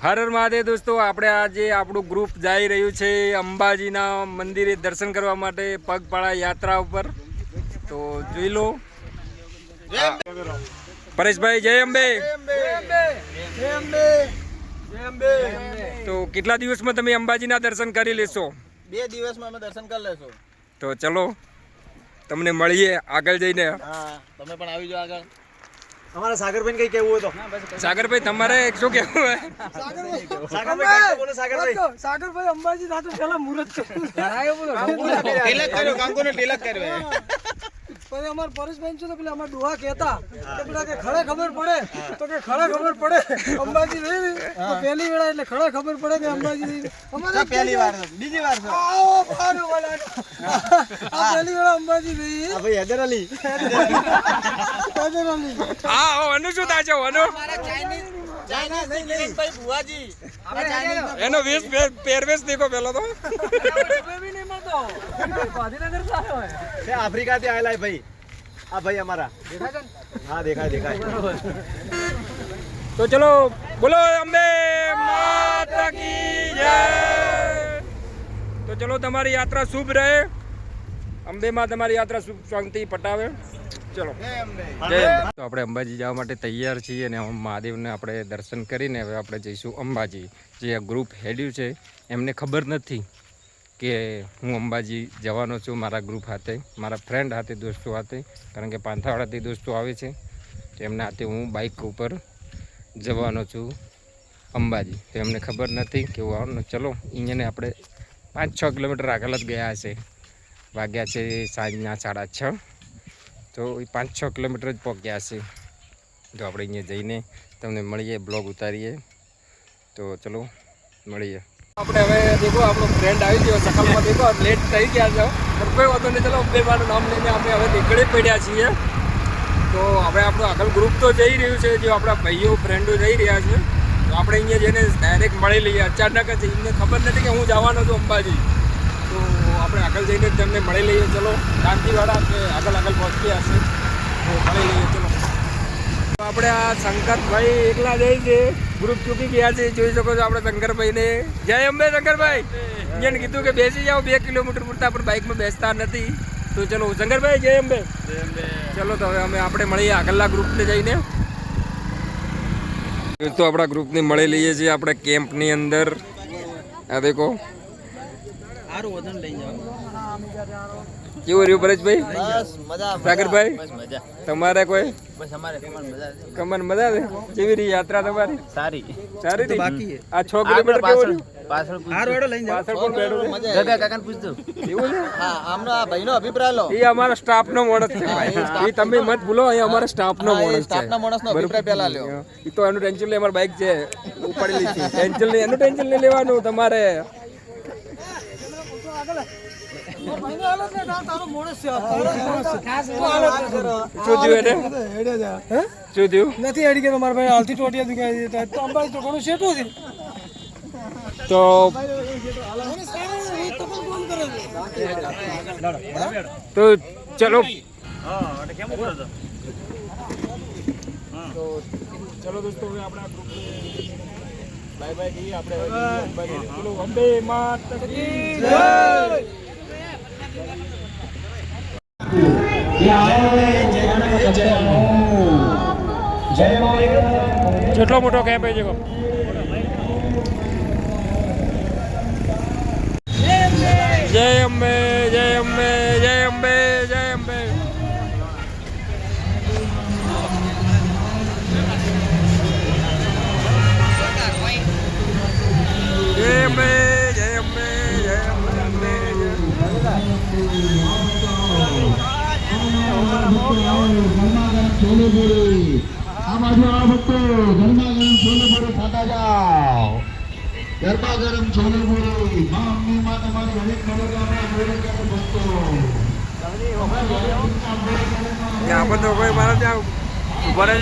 હર હર મહાદેવ દોસ્તો, આપણે આજે આપણું ગ્રુપ જઈ રહ્યું છે અંબાજીના મંદિરે દર્શન કરવા માટે પગપાળા યાત્રા ઉપર. તો જોઈ લો. પરેશભાઈ જય અંબે. તો કેટલા દિવસમાં તમે અંબાજીના દર્શન કરી લેશો? 2 દિવસમાં અમે દર્શન કરી લેશું. તો ચલો તમને મળીએ આગળ જઈને. હા, તમે પણ આવી જાઓ આગળ. અમારા સાગરભાઈ કઈ કેવું હોય તો? સાગરભાઈ તમારે શું કેવું હોય? સાગરભાઈ અંબાજી સાથે પેલા મુહૂર્ત તિલક કર્યો, કાંકોને તિલક કર્યો. પછી અમાર પરેશભાઈ છે તો પેલા અમાર ડોહા કહેતા કે પેલા કે ખરે ખબર પડે તો કે ખરે ખબર પડે અંબાજી નહીં તો પહેલી વેળા એટલે ખરે ખબર પડે કે અંબાજી નહીં. અમારે પહેલી વાર છે, બીજી વાર છે. આવો પારો વાલા આ પહેલી વેળા અંબાજી નહીં. ભાઈ હૈદર અલી. હા અનુ શું થાય છે? અનુ એનો વેશ પહેરવેશ દેખો પેલો તો. આફ્રિકાથી આયેલા ભાઈ. આ ભાઈ અમારા હા દેખાય. તો ચલો બોલો અંબે માતા કી જય. તો ચલો તમારી યાત્રા શુભ રહે. અંબે માં તમારી યાત્રા શુભ શાંતિ પટાવે. ચલો તો આપણે અંબાજી જવા માટે તૈયાર છીએ અને મહાદેવને આપણે દર્શન કરીને હવે આપણે જઈશું અંબાજી. જે આ ગ્રુપ હેડ્યું છે એમને ખબર નથી કે હું અંબાજી જવાનો છું મારા ગ્રુપ હાથે, મારા ફ્રેન્ડ હાથે, દોસ્તો હાથે. કારણ કે પાંથાવાડાથી દોસ્તો આવે છે તો એમના હાથે હું બાઇક ઉપર જવાનો છું અંબાજી. તો એમને ખબર નથી કે હું આવવાનો. ચલો અહીંયાને આપણે 5-6 કિલોમીટર આગળ જ ગયા હશે. વાગ્યા છે સાંજના 6:30. તો એ 5-6 કિલોમીટર જ પહોંચ્યા હશે. તો આપણે અહીંયા જઈને તમને મળીએ, બ્લોગ ઉતારીએ. તો ચલો મળીએ. આપણે હવે દેખો આપણો ફ્રેન્ડ આવી ગયો સકાલમાં. દેખો લેટ થઈ ગયા છે પણ કોઈ વાંધો નહીં. ચલો અંબેમાનું નામ લઈને આપણે હવે નીકળી પડ્યા છીએ. તો હવે આપણું આગળ ગ્રુપ તો જઈ રહ્યું છે, જે આપણા ભાઈઓ ફ્રેન્ડો જઈ રહ્યા છે. તો આપણે અહીંયા જઈને ડાયરેક્ટ મળી લઈએ. અચાનક જ એમને ખબર નથી કે હું જવાનો છું અંબાજી. તો આપણે આગળ જઈને જ તેમને મળી લઈએ. ચલો શાંતિવાળા કે આગળ પહોંચી હશે તો મળી લઈએ. ચલો આપણે આ શંકરભાઈ એકલા જઈ છે, ગ્રુપ ચૂકી ગયા છે. જોઈ શકો છો આપણે શંકરભાઈને. જય અંબે શંકરભાઈ. એને કીધું કે બેસી જાઓ 2 કિલોમીટર પૂરતા, પણ બાઇકમાં બેસતા નથી. તો ચલો શંકરભાઈ જય અંબે. ચલો તો હવે આપણે મળીએ આગળના ગ્રુપને જઈને. તો આપણા ગ્રુપને મળી લઈએ છીએ આપણે કેમ્પની અંદર. આ દેખો કેવું રહ્યું પરેશભાઈ? બસ મજા. સાગરભાઈ બસ મજા. તમારે કોઈ બસ અમારે કમર મજા. કમર મજા છે? કેવી રહી યાત્રા તમારી? સારી. સારી રહી. બાકી આ 6 કિલોમીટર કેવું રહ્યું? પાછળ પાછળ કોણ બેઠું છે? ગગા કાકાને પૂછજો. એવું છે? હા, આમનો આ ભાઈનો અભિપ્રાય લો. એ અમારા સ્ટાફનો માણસ છે ભાઈ. એ તમે મત ભૂલો, એ અમારા સ્ટાફનો માણસ છે. સ્ટાફના માણસનો અભિપ્રાય પહેલા લ્યો. એ તો એનું ટેન્શન લે. અમારી બાઇક છે ઉપાડેલી છે. ટેન્શન નહીં, એનું ટેન્શન નહીં લેવાનું તમારે. શું થયું એને? શું થયું? નથી અડી ગયો મારા ભાઈ. હાલથી ટોટિયા દુખાય તો અંબાજી તો ઘણું સેટું છે. તો તો ચલો ચલો દોસ્તો હવે આપણા ગ્રુપને બાય બાય કહીએ. આપણે ચલો અંબે માતા કી જય. જેટલો મોટો કેમ્પ છે. જય અંબે જય અંબે જય અંબે જય અંબે. જય અંબે જય અંબે જય અંબે. આ બાજુ આ ભક્તો ગરમા ગરમ છોલે ભૂરે ખાતા જાઓ. ગરમા ગરમ છોલે ભૂરે માં અમ્મી માં તમારી હરેક મનોકામના પૂરી કરે ભક્તો. ત્યાં પણ તો કોઈ મારા ત્યાં ઉભા રહે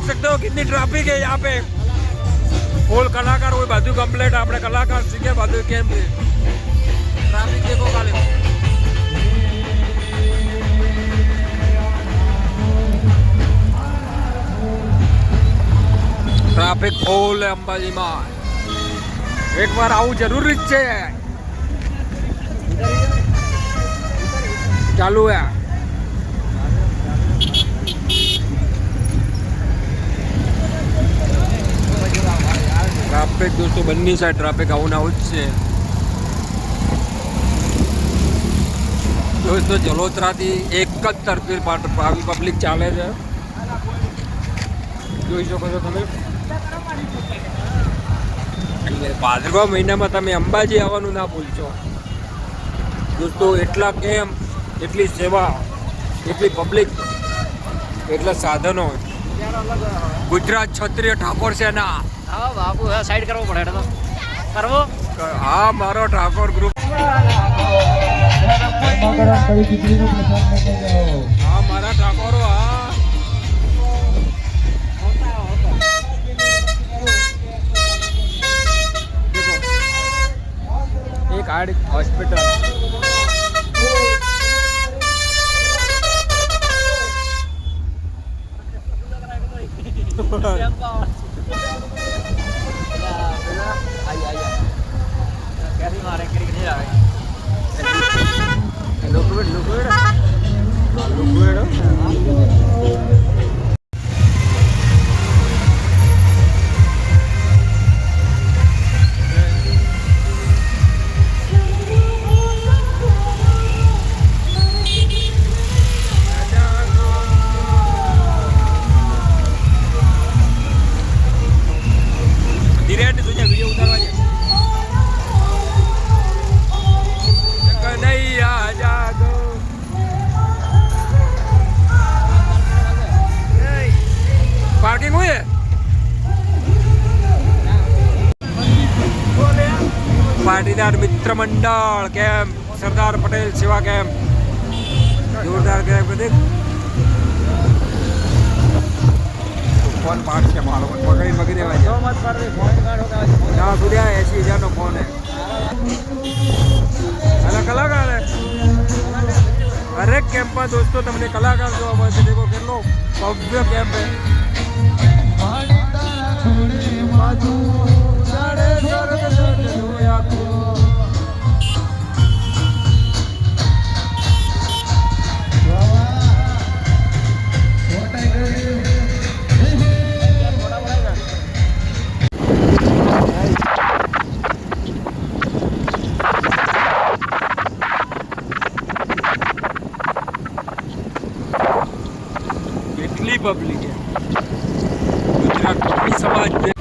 सकते हो कितनी ट्रैफिक है यहाँ पे फुल कलाकार हुए बाजू कंप्लीट આપણે કલાકાર सीखे बाजू કેમ છે ટ્રાફિક देखो खाली ટ્રાફિક ફૂલ અંબાજીમાં એકવાર આવું જરૂરી જ છે ચાલુ હે ટ્રાફિક દોસ્તો બંને સાઈડ ટ્રાફિક આવું ને આવું જ છે દોસ્તો જલોત્રાથી એક જ તરફી આવી પબ્લિક ચાલે છે જોઈ શકો છો તમે ભાદરવા મહિનામાં તમે અંબાજી આવવાનું ના ભૂલશો દોસ્તો એટલા કેમ એટલી સેવા એટલી પબ્લિક એટલા સાધનો ગુજરાત ક્ષત્રિય ઠાકોર સેના હા બાપુ સાઈડ કરવો પડે તો કરવો હા મારો ઠાકોર ગ્રુપ હા મારા ઠાકોરો હા एक आड़ हॉस्पिटल पार्किंग हुई है पाटीदार मित्र मंडल कैंप सरदार पटेल सेवा कैंप जोरदार कैंप देख फोन पार्ट से मारो पकड़ी पकड़ी देवा जहाँ सूर्या 80,000 નો ફોન है अरे कलाकार है हर एक कैंप में दोस्तों तमने कलाकार जो મળશે देखो કેટલો ભવ્ય કેમ્પ है કેટલી પબ્લિક है ગુજરાત કોમી સમાજ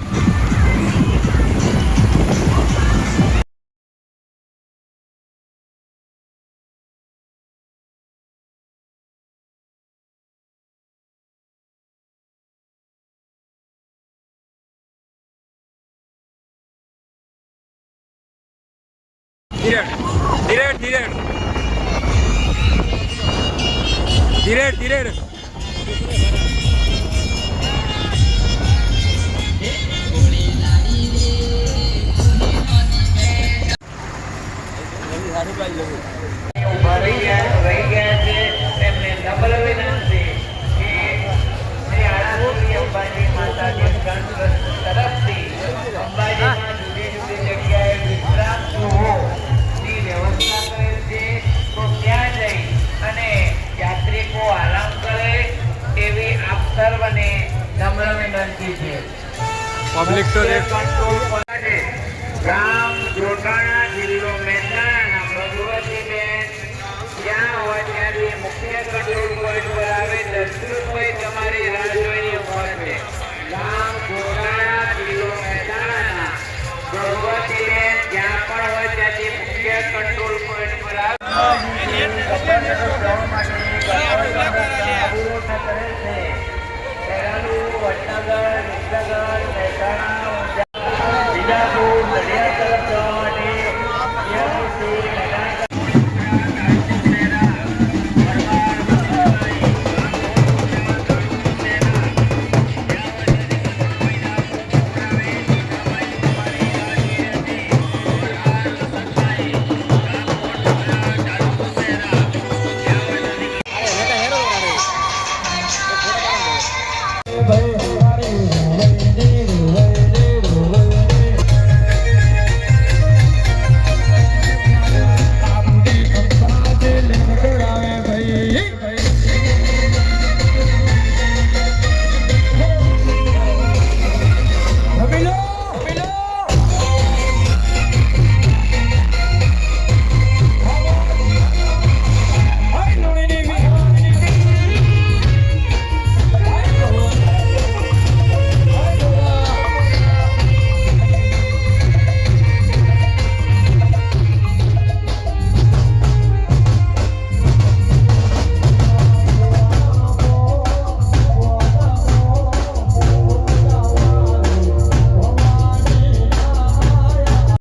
धीरे धीरे धीरे धीरे धीरे पब्लिक तो ગામ જોટાણા જિલ્લો મહેસાણા ભગવતીબેન જ્યાં હોય ત્યાંથી મુખ્ય કંટ્રોલ પોઈન્ટ પર આવે દસ્તુરભાઈ તમારી રાહ જોઈને પહોંચે ગામ જોટાણા જિલ્લો મહેસાણા ભગવતીબેન જ્યાં પણ હોય ત્યાંથી મુખ્ય કંટ્રોલ પોઈન્ટ પર આવે